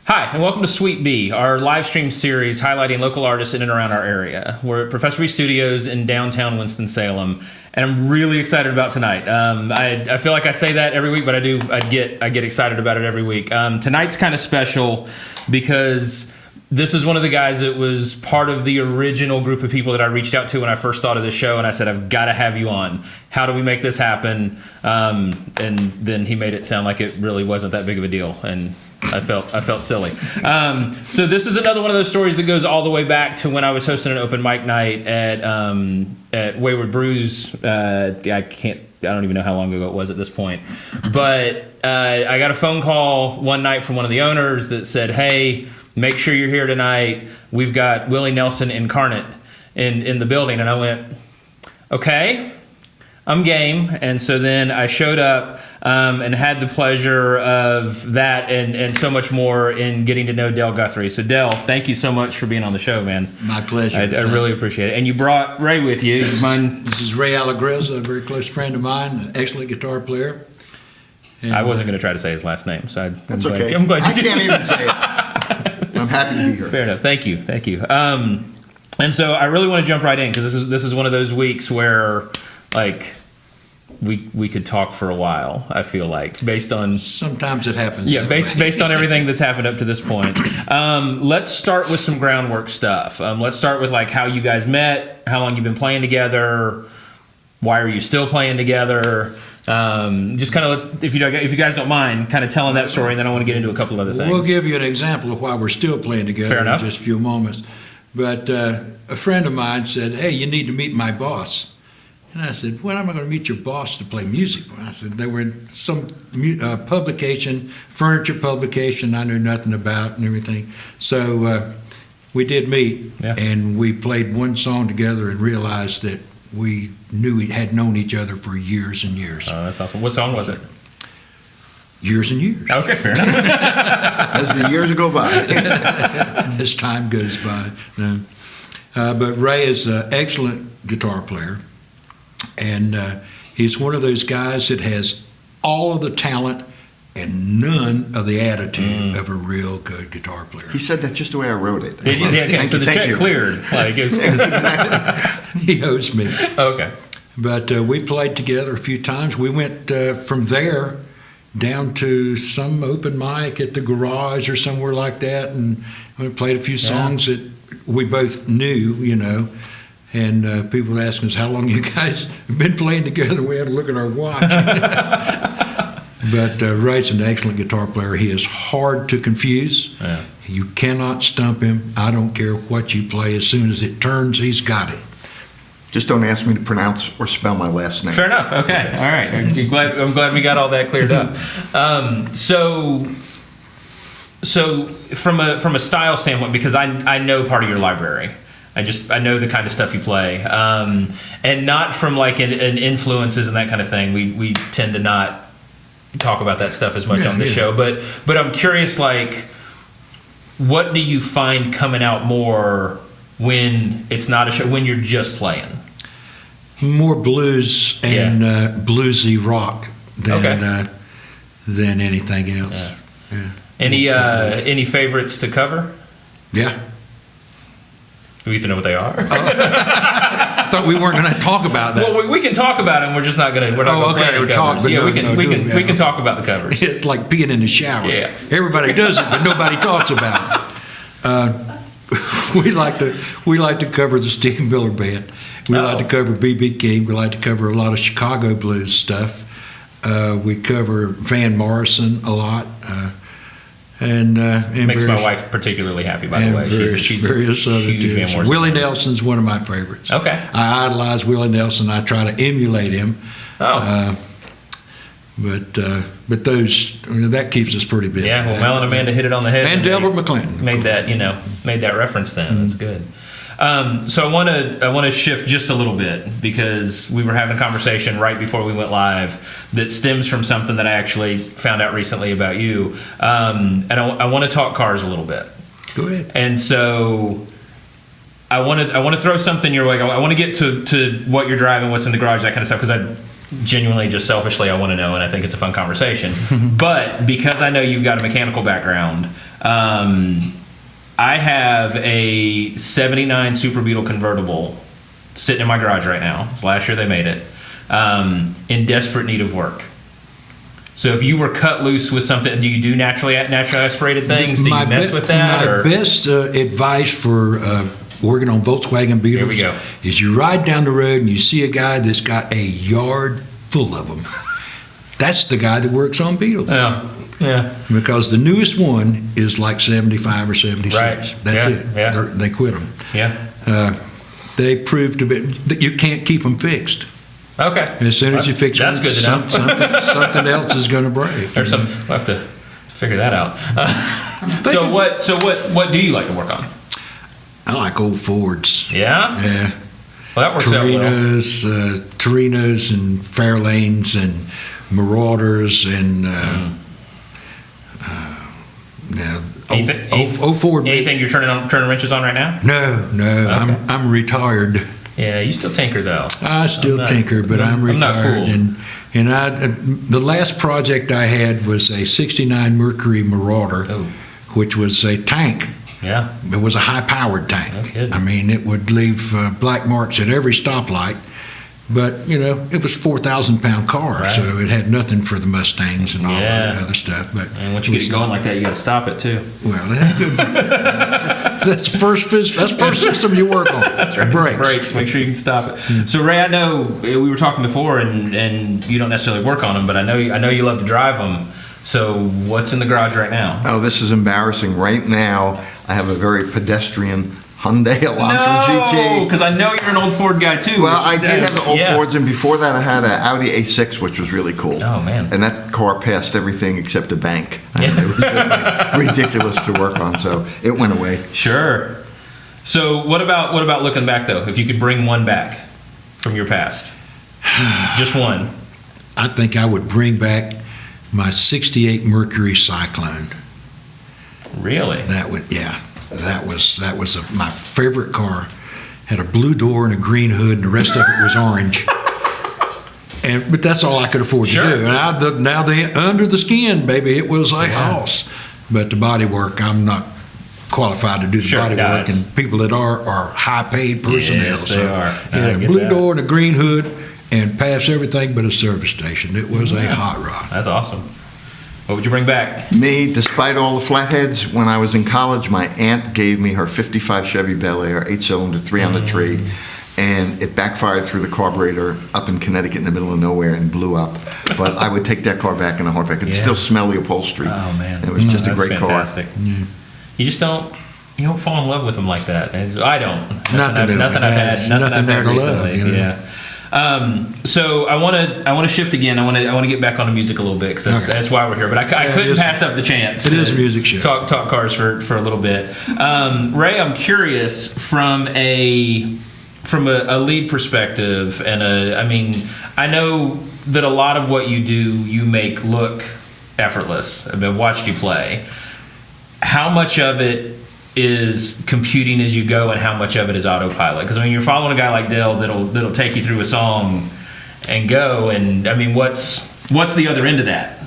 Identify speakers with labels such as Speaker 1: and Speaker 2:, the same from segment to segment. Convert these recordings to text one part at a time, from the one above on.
Speaker 1: Hi, and welcome to Sweet Bee, our live stream series highlighting local artists in and around our area. We're at Professor B Studios in downtown Winston-Salem, and I'm really excited about tonight. I feel like I say that every week, but I do. I get excited about it every week. Tonight's kind of special because this is one of the guys that was part of the original group of people that I reached out to when I first thought of this show, and I said, I've got to have you on. How do we make this happen? And then he made it sound like it really wasn't that big of a deal, and I felt silly. So this is another one of those stories that goes all the way back to when I was hosting an open mic night at Wayward Brews. I don't even know how long ago it was at this point, but I got a phone call one night from one of the owners that said, "Hey, make sure you're here tonight. We've got Willie Nelson incarnate in the building." And I went, "Okay, I'm game." And so then I showed up and had the pleasure of that and so much more in getting to know Dell Guthrie. So Dell, thank you so much for being on the show, man.
Speaker 2: My pleasure.
Speaker 1: I really appreciate it. And you brought Ray with you.
Speaker 2: This is Ray Allegrezza, a very close friend of mine, an excellent guitar player. And
Speaker 1: I wasn't going to try to say his last name, so
Speaker 3: That's okay.
Speaker 1: I'm glad you
Speaker 3: I can't even say it. I'm happy to be here.
Speaker 1: Fair enough. Thank you. And so I really want to jump right in because this is one of those weeks where, like, we could talk for a while. I feel like based on
Speaker 2: sometimes it happens.
Speaker 1: Yeah, based on everything that's happened up to this point. Let's start with some groundwork stuff. Let's start with like how you guys met, how long you've been playing together, why are you still playing together? Just kind of, if you guys don't mind, kind of telling that story, and then I want to get into a couple of other things.
Speaker 2: We'll give you an example of why we're still playing together.
Speaker 1: Fair enough.
Speaker 2: In just a few moments. But a friend of mine said, "Hey, you need to meet my boss." And I said, "When am I going to meet your boss to play music?" I said, "They were in some publication, furniture publication I knew nothing about and everything." So we did meet, and we played one song together and realized that we had known each other for years and years.
Speaker 1: Oh, that's awesome. What song was it?
Speaker 2: Years and years.
Speaker 1: Okay, fair enough.
Speaker 3: As the years go by.
Speaker 2: As time goes by. No. But Ray is an excellent guitar player. And he's one of those guys that has all of the talent and none of the attitude of a real good guitar player.
Speaker 3: He said that just the way I wrote it.
Speaker 1: Okay, so the check cleared. Like
Speaker 2: He owes me.
Speaker 1: Okay.
Speaker 2: But we played together a few times. We went from there down to some open mic at the garage or somewhere like that, and we played a few songs that we both knew, you know. And people would ask us, "How long you guys have been playing together?" We had to look at our watch. But Ray's an excellent guitar player. He is hard to confuse.
Speaker 1: Yeah.
Speaker 2: You cannot stump him. I don't care what you play. As soon as it turns, he's got it.
Speaker 3: Just don't ask me to pronounce or spell my last name.
Speaker 1: Fair enough. Okay. All right. I'm glad we got all that cleared up. So from a style standpoint, because I know part of your library. I know the kind of stuff you play, and not from like an influences and that kind of thing. We tend to not talk about that stuff as much on this show, but I'm curious, like, what do you find coming out more when it's not a show, when you're just playing?
Speaker 2: More blues and bluesy rock than anything else.
Speaker 1: Yeah. Any favorites to cover?
Speaker 2: Yeah.
Speaker 1: Do we get to know what they are?
Speaker 2: I thought we weren't going to talk about that.
Speaker 1: Well, we can talk about them. We're just not going to. We're not going to play the covers. We can talk about the covers.
Speaker 2: It's like peeing in the shower.
Speaker 1: Yeah.
Speaker 2: Everybody does it, but nobody talks about it. We like to cover the Steve Miller Band. We like to cover B.B. King. We like to cover a lot of Chicago blues stuff. We cover Van Morrison a lot. And
Speaker 1: makes my wife particularly happy, by the way.
Speaker 2: Various other tunes. Willie Nelson's one of my favorites.
Speaker 1: Okay.
Speaker 2: I idolize Willie Nelson. I try to emulate him.
Speaker 1: Oh.
Speaker 2: But those, that keeps us pretty busy.
Speaker 1: Yeah. Well, Mel and Amanda hit it on the head.
Speaker 2: And Delbert McClinton
Speaker 1: made that reference then. Mm-hmm. That's good. So I want to shift just a little bit because we were having a conversation right before we went live that stems from something that I actually found out recently about you, and I want to talk cars a little bit.
Speaker 2: Go ahead.
Speaker 1: And so I want to throw something your way. I want to get to what you're driving, what's in the garage, that kind of stuff, because I genuinely, just selfishly, I want to know, and I think it's a fun conversation. But because I know you've got a mechanical background, I have a 79 Super Beetle convertible sitting in my garage right now. Last year they made it. In desperate need of work. So if you were cut loose with something, do you do naturally aspirated things? Do you mess with that?
Speaker 2: My best advice for working on Volkswagen Beetles
Speaker 1: Here we go.
Speaker 2: is you ride down the road and you see a guy that's got a yard full of them. That's the guy that works on Beetles.
Speaker 1: Yeah.
Speaker 2: Because the newest one is like 75 or 76.
Speaker 1: Right.
Speaker 2: That's
Speaker 1: Yeah,
Speaker 2: it.
Speaker 1: yeah.
Speaker 2: They quit them.
Speaker 1: Yeah.
Speaker 2: They proved to be that you can't keep them fixed.
Speaker 1: Okay.
Speaker 2: As soon as you fix
Speaker 1: That's
Speaker 2: one,
Speaker 1: good to know.
Speaker 2: something else is going to break.
Speaker 1: There's some. We'll have to figure that out. So what do you like to work on?
Speaker 2: I like old Fords.
Speaker 1: Yeah.
Speaker 2: Yeah.
Speaker 1: Well, that works out well.
Speaker 2: Torinos and Fairlanes and Marauders and old Ford.
Speaker 1: Anything you're turning wrenches on right now?
Speaker 2: No.
Speaker 1: Okay.
Speaker 2: I'm retired.
Speaker 1: Yeah, you still tinker though.
Speaker 2: I still tinker, but I'm
Speaker 1: I'm not
Speaker 2: retired.
Speaker 1: fooled.
Speaker 2: And the last project I had was a '69 Mercury Marauder,
Speaker 1: Oh.
Speaker 2: which was a tank.
Speaker 1: Yeah.
Speaker 2: It was a high-powered tank.
Speaker 1: No kidding.
Speaker 2: I mean, it would leave black marks at every stoplight. But, it was a 4,000-pound car,
Speaker 1: Right.
Speaker 2: so it had nothing for the Mustangs and all
Speaker 1: Yeah.
Speaker 2: that other stuff. But
Speaker 1: And once you get it going like that, you got to stop it too.
Speaker 2: well, that's first system you work on.
Speaker 1: That's right.
Speaker 2: Brakes.
Speaker 1: Make sure you can stop it. So Ray, I know we were talking before, and you don't necessarily work on them, but I know you love to drive them. So what's in the garage right now?
Speaker 3: Oh, this is embarrassing. Right now, I have a very pedestrian Hyundai Elantra GT.
Speaker 1: because I know you're an old Ford guy too.
Speaker 3: Well, I did have the old
Speaker 1: Yeah.
Speaker 3: Fords, and before that, I had an Audi A6, which was really cool.
Speaker 1: Oh, man.
Speaker 3: And that car passed everything except a bank. I mean, it was just ridiculous to work on, so it went away.
Speaker 1: Sure. So what about looking back though? If you could bring one back from your past, just one.
Speaker 2: I think I would bring back my '68 Mercury Cyclone.
Speaker 1: Really?
Speaker 2: That was my favorite car. Had a blue door and a green hood, and the rest of it was orange. But that's all I could afford
Speaker 1: Sure.
Speaker 2: to do. And now under the skin, baby, it was a house. But the body work, I'm not qualified to do the
Speaker 1: Sure,
Speaker 2: body work,
Speaker 1: guys.
Speaker 2: and people that are high paid personnel.
Speaker 1: Yes, they are. I
Speaker 2: Yeah,
Speaker 1: get
Speaker 2: blue
Speaker 1: that.
Speaker 2: door and a green hood, and pass everything but a service station. It was a hot rod.
Speaker 1: That's awesome. What would you bring back?
Speaker 3: Me, despite all the flatheads, when I was in college, my aunt gave me her 55 Chevy Bel Air, 8-cylinder, 3 on the tree, and it backfired through the carburetor up in Connecticut in the middle of nowhere and blew up. But I would take that car back in a heartbeat. I could
Speaker 1: Yeah.
Speaker 3: still smell the upholstery.
Speaker 1: Oh man,
Speaker 3: It was just a
Speaker 1: That's
Speaker 3: great
Speaker 1: fantastic. You just don't fall in love with them like that. And I don't.
Speaker 2: Nothing there to love,
Speaker 1: recently. Yeah. So I want to shift again. I want to get back on the music a little bit because that's why we're here. But I
Speaker 2: it
Speaker 1: couldn't
Speaker 2: is-
Speaker 1: pass up the chance.
Speaker 2: it
Speaker 1: to
Speaker 2: is a music show.
Speaker 1: Talk cars for a little bit. Ray, I'm curious from a lead perspective, and I know that a lot of what you do you make look effortless. I've watched you play. How much of it is computing as you go, and how much of it is autopilot? Because you're following a guy like Dell that'll take you through a song and go. And what's the other end of that?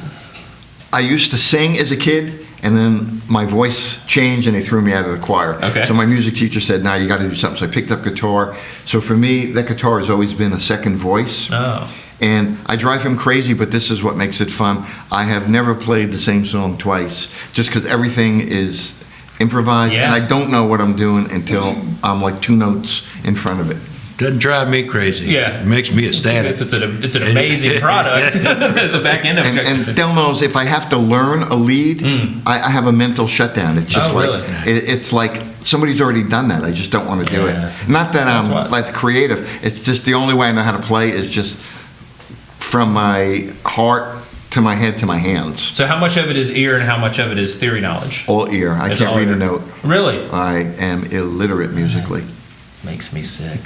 Speaker 3: I used to sing as a kid, and then my voice changed, and they threw me out of the choir.
Speaker 1: Okay.
Speaker 3: So my music teacher said, "Now you got to do something." So I picked up guitar. So for me, that guitar has always been a second voice.
Speaker 1: Oh,
Speaker 3: And I drive him crazy, but this is what makes it fun. I have never played the same song twice, just because everything is improvised,
Speaker 1: Yeah.
Speaker 3: and I don't know what I'm doing until I'm like 2 notes in front of it.
Speaker 2: Doesn't drive me crazy.
Speaker 3: Yeah.
Speaker 2: It makes me ecstatic.
Speaker 1: It's an amazing product at the back end of it.
Speaker 3: And Dell knows if I have to learn a lead, I have a mental shutdown. It's just
Speaker 1: really?
Speaker 3: It's like somebody's already done that. I just don't want to do it. Not that I'm like creative. It's just the only way I know how to play is just from my heart to my head to my hands.
Speaker 1: So how much of it is ear and how much of it is theory knowledge?
Speaker 3: All ear. I
Speaker 1: It's
Speaker 3: can't
Speaker 1: all
Speaker 3: read
Speaker 1: ear.
Speaker 3: a note.
Speaker 1: Really?
Speaker 3: I am illiterate musically.
Speaker 1: Makes me sick.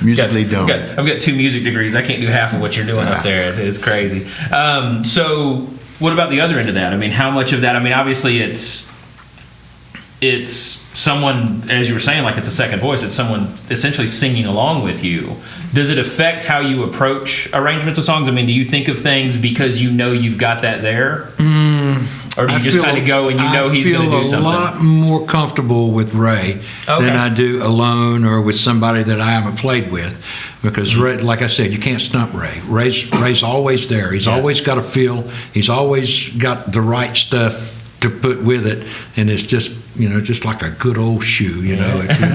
Speaker 3: Musically dumb.
Speaker 1: I've got 2 music degrees. I can't do half of what you're doing up there. It's crazy. So what about the other end of that? How much of that? Obviously it's someone, as you were saying, like it's a second voice. It's someone essentially singing along with you. Does it affect how you approach arrangements of songs? Do you think of things because you know you've got that there? Or do you just kind of go and you know he's going to do
Speaker 2: I feel
Speaker 1: something?
Speaker 2: a lot more comfortable with Ray than I do alone or with somebody that I haven't played with. Because, Ray, like I said, you can't stump Ray. Ray's always there. He's always got a feel. He's always got the right stuff to put with it, and it's just just like a good old shoe. It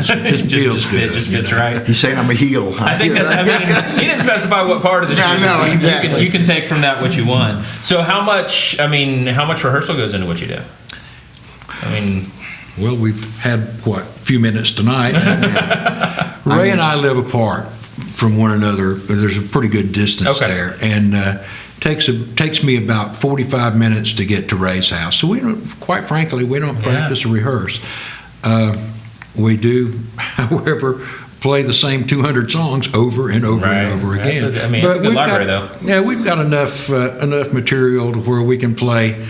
Speaker 2: just feels good.
Speaker 1: It just fits right.
Speaker 3: He's saying I'm a heel.
Speaker 1: I think that's. I mean, he didn't specify what part of the shoe.
Speaker 3: I know, exactly.
Speaker 1: You can take from that what you want. So how much rehearsal goes into what you do? I mean,
Speaker 2: well, we've had a few minutes tonight. Ray and I live apart from one another. There's a pretty good distance there, and takes me about 45 minutes to get to Ray's house. So quite frankly, we don't practice or rehearse. We do, however, play the same 200 songs over and over and over again.
Speaker 1: It's a good library, though.
Speaker 2: Yeah, we've got enough material to where we can play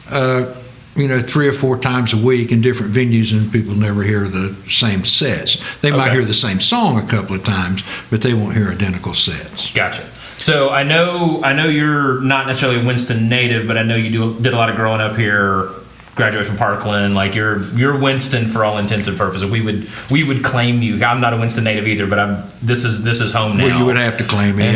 Speaker 2: 3 or 4 times a week in different venues, and people never hear the same sets. They might hear the same song a couple of times, but they won't hear identical sets.
Speaker 1: Gotcha. So I know you're not necessarily a Winston native, but I know you did a lot of growing up here. Graduated from Parkland, like you're Winston for all intents and purposes. We would claim you. I'm not a Winston native either, but this is home now.
Speaker 2: Well, you would have to claim me.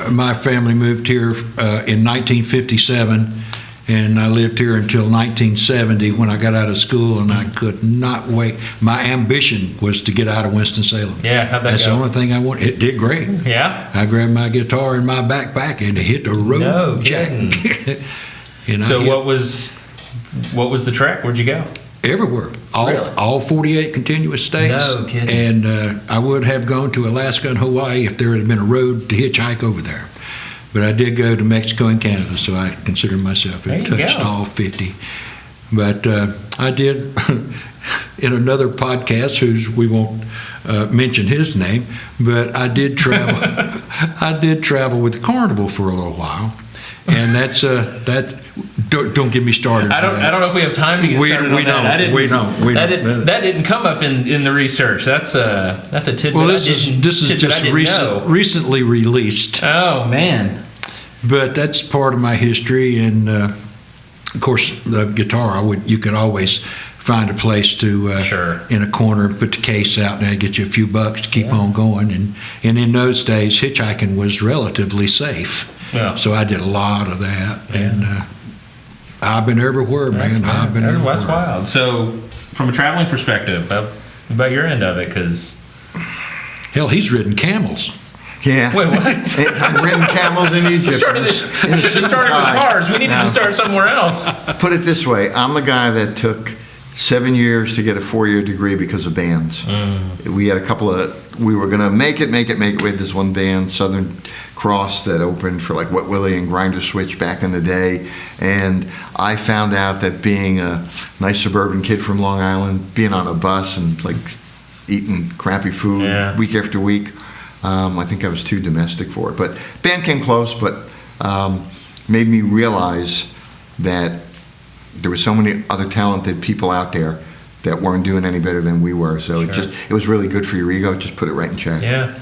Speaker 2: My family moved here in 1957. And I lived here until 1970 when I got out of school, and I could not wait. My ambition was to get out of Winston-Salem.
Speaker 1: Yeah, how'd that
Speaker 2: That's
Speaker 1: go?
Speaker 2: the only thing I wanted. It did great.
Speaker 1: Yeah?
Speaker 2: I grabbed my guitar in my backpack and hit the road.
Speaker 1: No
Speaker 2: jack.
Speaker 1: kidding. So what was the trek? Where'd you go?
Speaker 2: Everywhere.
Speaker 1: Really?
Speaker 2: All 48 continuous states.
Speaker 1: No kidding.
Speaker 2: And I would have gone to Alaska and Hawaii if there had been a road to hitchhike over there. But I did go to Mexico and Canada, so I consider myself
Speaker 1: There
Speaker 2: have
Speaker 1: you
Speaker 2: touched
Speaker 1: go.
Speaker 2: all 50. But I did, in another podcast, we won't mention his name, but I did travel. I did travel with the Carnival for a little while, and that's that. Don't get me started.
Speaker 1: I don't know if we have time to get started on that.
Speaker 2: We don't.
Speaker 1: That didn't come up in the research. That's a tidbit.
Speaker 2: Well, this is just recently released.
Speaker 1: Oh man.
Speaker 2: But that's part of my history, and of course, the guitar. You could always find a place to in a corner, put the case out, and get you a few bucks to keep on going. And in those days, hitchhiking was relatively safe. Yeah. So I did a lot of that, and I've been everywhere, man. I've been everywhere.
Speaker 1: That's wild. So, from a traveling perspective, about your end of it, because
Speaker 2: hell, he's ridden camels.
Speaker 3: Yeah.
Speaker 1: Wait, what?
Speaker 3: I've ridden camels in Egypt.
Speaker 1: We should have started with cars. We needed to start somewhere else.
Speaker 3: Put it this way. I'm the guy that took 7 years to get a 4-year degree because of bands. We had we were going to make it. We had this one band, Southern Cross, that opened for like Wet Willie and Grinder Switch back in the day. And I found out that being a nice suburban kid from Long Island, being on a bus and like eating crappy food week after week, I think I was too domestic for it. But band came close, but made me realize that there were so many other talented people out there that weren't doing any better than we were. So it was really good for your ego. Just put it right in check.
Speaker 1: Yeah,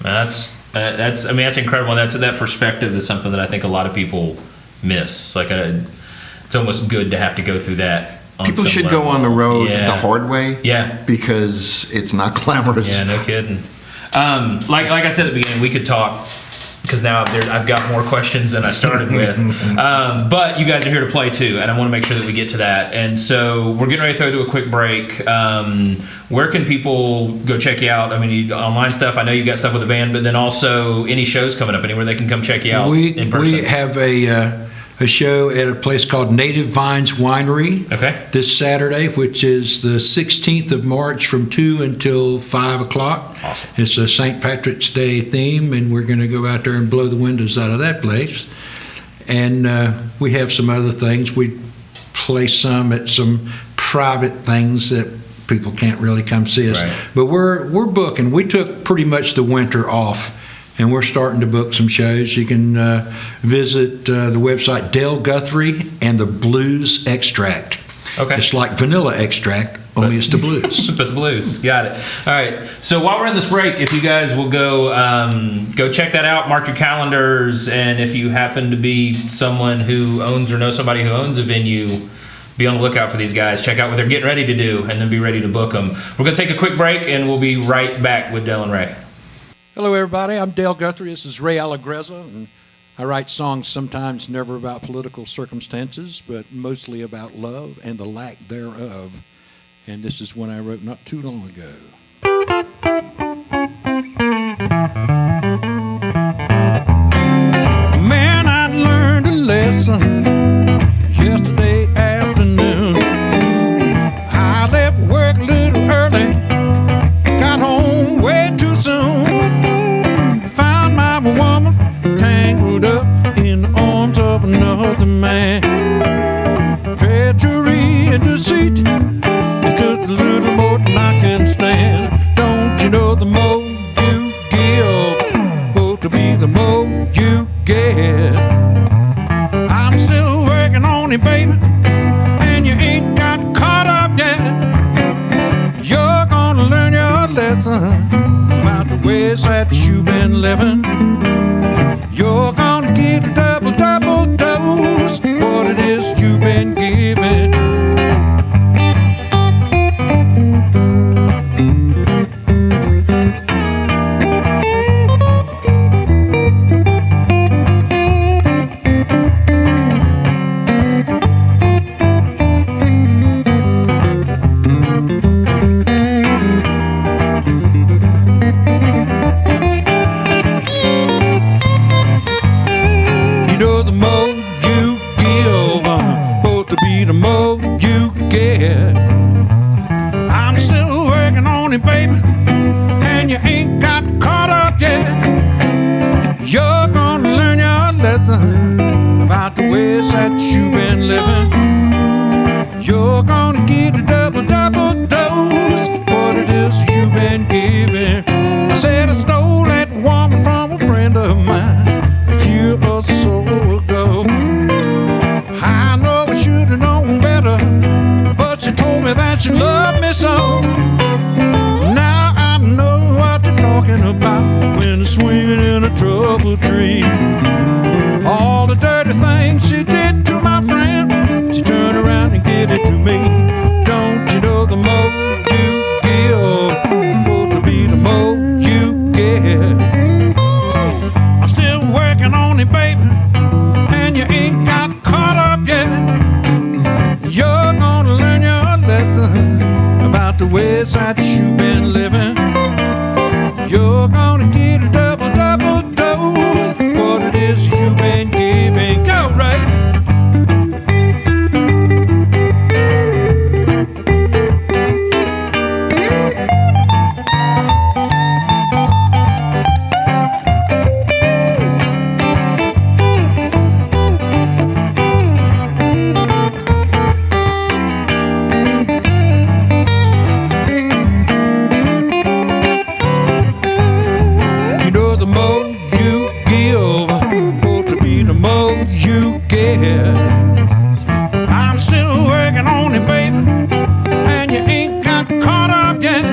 Speaker 1: that's incredible. That perspective is something that I think a lot of people miss. Like it's almost good to have to go through that.
Speaker 3: People should go on the road the hard way.
Speaker 1: Yeah,
Speaker 3: because it's not glamorous.
Speaker 1: Yeah, no kidding. Like I said at the beginning, we could talk, because now I've got more questions than I started with. But you guys are here to play too, and I want to make sure that we get to that. And so we're getting ready to throw to a quick break. Where can people go check you out? I mean, online stuff. I know you've got stuff with the band, but then also any shows coming up, anywhere they can come check you out in person.
Speaker 2: We have a show at a place called Native Vines Winery this Saturday, which is the 16th of March from 2 until 5 o'clock.
Speaker 1: Awesome.
Speaker 2: It's a St. Patrick's Day theme, and we're going to go out there and blow the windows out of that place. And we have some other things. We play some at some private things that people can't really come see us.
Speaker 1: Right.
Speaker 2: But we're booking. We took pretty much the winter off, and we're starting to book some shows. You can visit the website Dell, Guthrie, and the Blues Extract.
Speaker 1: Okay.
Speaker 2: It's like vanilla extract, only it's the blues.
Speaker 1: But the blues, got it. All right. So while we're in this break, if you guys will go go check that out, mark your calendars, and if you happen to be someone who owns or knows somebody who owns a venue, be on the lookout for these guys. Check out what they're getting ready to do, and then be ready to book them. We're going to take a quick break, and we'll be right back with Dell and Ray.
Speaker 2: Hello, everybody. I'm Dell Guthrie. This is Ray Allegrezza, and I write songs sometimes never about political circumstances, but mostly about love and the lack thereof. And this is one I wrote not too long ago. Man, I learned a lesson yesterday afternoon. I left work a little early, got home way too soon. Found my woman tangled up in the arms of another man. Treachery and deceit is just a little more than I can stand. Don't you know the more you give, supposed to be the more you get. I'm still working on it, baby, and you ain't got caught up yet. You're gonna learn your lesson about the ways that you've been living. You're gonna get a double dose what it is you've been giving. You know the more you give, supposed to be the more you get. I'm still working on it, baby, and you ain't got caught up yet. You're gonna learn your lesson about the ways that you've been living. You're gonna get a double dose what it is you've been giving. I said I stole that woman from a friend of mine a year or so ago. I know I should have known better, but she told me that she loved me so. Now I know what they're talking about when they're swinging in a trouble tree. All the dirty things she did to my friend, she turned around and gave it to me. Don't you know the more you give, supposed to be the more you get. I'm still working on it, baby, and you ain't got caught up yet. You're gonna learn your lesson about the ways that you've been living. You're gonna get a double dose what it is you've been giving. Go, Ray! You know the more you give, supposed to be the more you get. I'm still working on it, baby, and you ain't got caught up yet.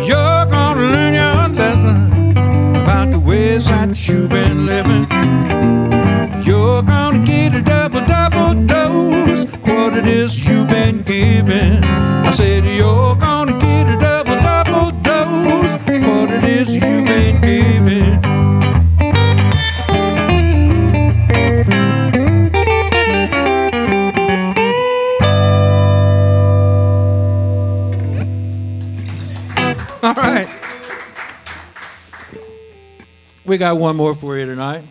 Speaker 2: You're gonna learn your lesson about the ways that you've been living. You're gonna get a double dose what it is you've been giving. I said you're gonna get a double dose what it is you've been giving. All right. We got one more for you tonight.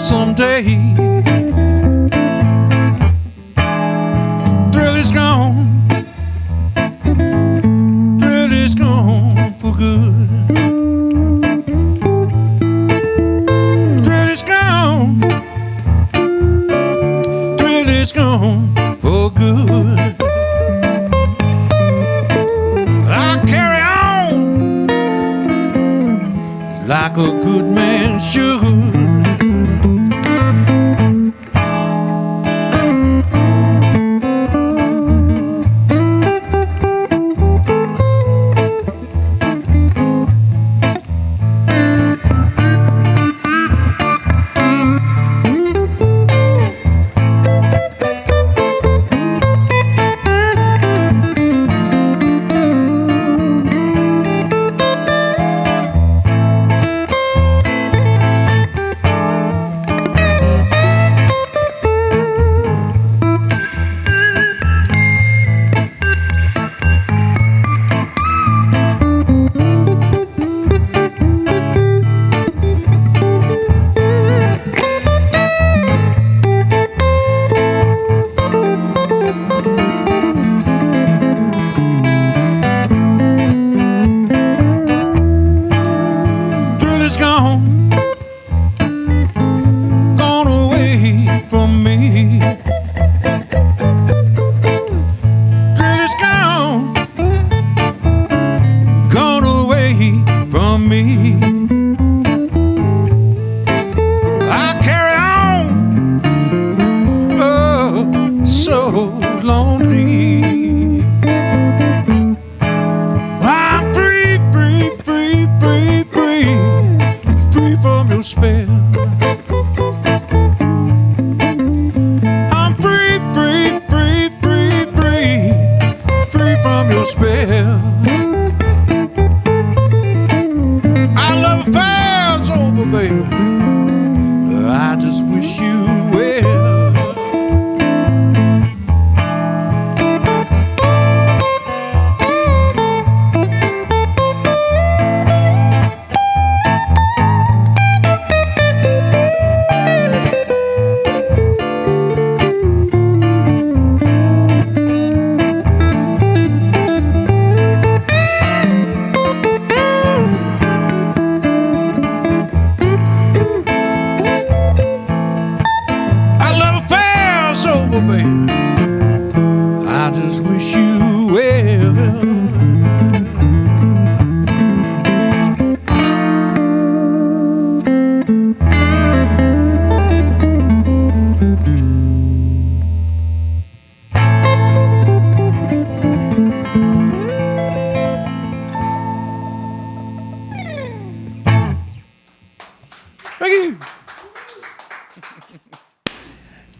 Speaker 4: someday. Thrill is gone. Thrill is gone for good. Thrill is gone. Thrill is gone for good. I carry on like a good man should.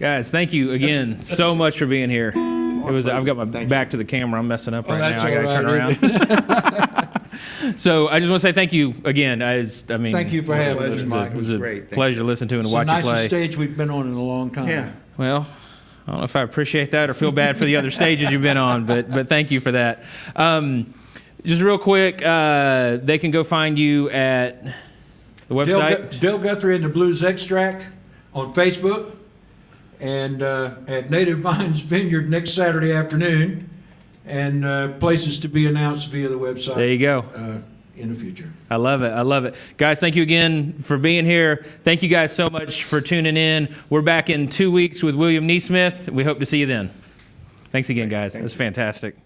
Speaker 1: Guys, thank you again so much for being here. It was. I've got my back to the camera. I'm messing up right now. I got to turn around. So I just want to say thank you again. I mean,
Speaker 2: Thank you for having us, Mike.
Speaker 1: It was a
Speaker 3: Great.
Speaker 1: pleasure listening to and
Speaker 2: It's
Speaker 1: watch
Speaker 2: the
Speaker 1: you play.
Speaker 2: nicest stage we've been on in a long time.
Speaker 3: Yeah.
Speaker 1: Well, I don't know if I appreciate that or feel bad for the other stages you've been on, but thank you for that. Just real quick, they can go find you at the website.
Speaker 2: Dell Guthrie and the Blues Extract on Facebook, and at Native Vines Vineyard next Saturday afternoon, and places to be announced via the website.
Speaker 1: There you go.
Speaker 2: In the future.
Speaker 1: I love it. I love it. Guys, thank you again for being here. Thank you guys so much for tuning in. We're back in 2 weeks with William Neesmith. We hope to see you then. Thanks again, guys. It was fantastic.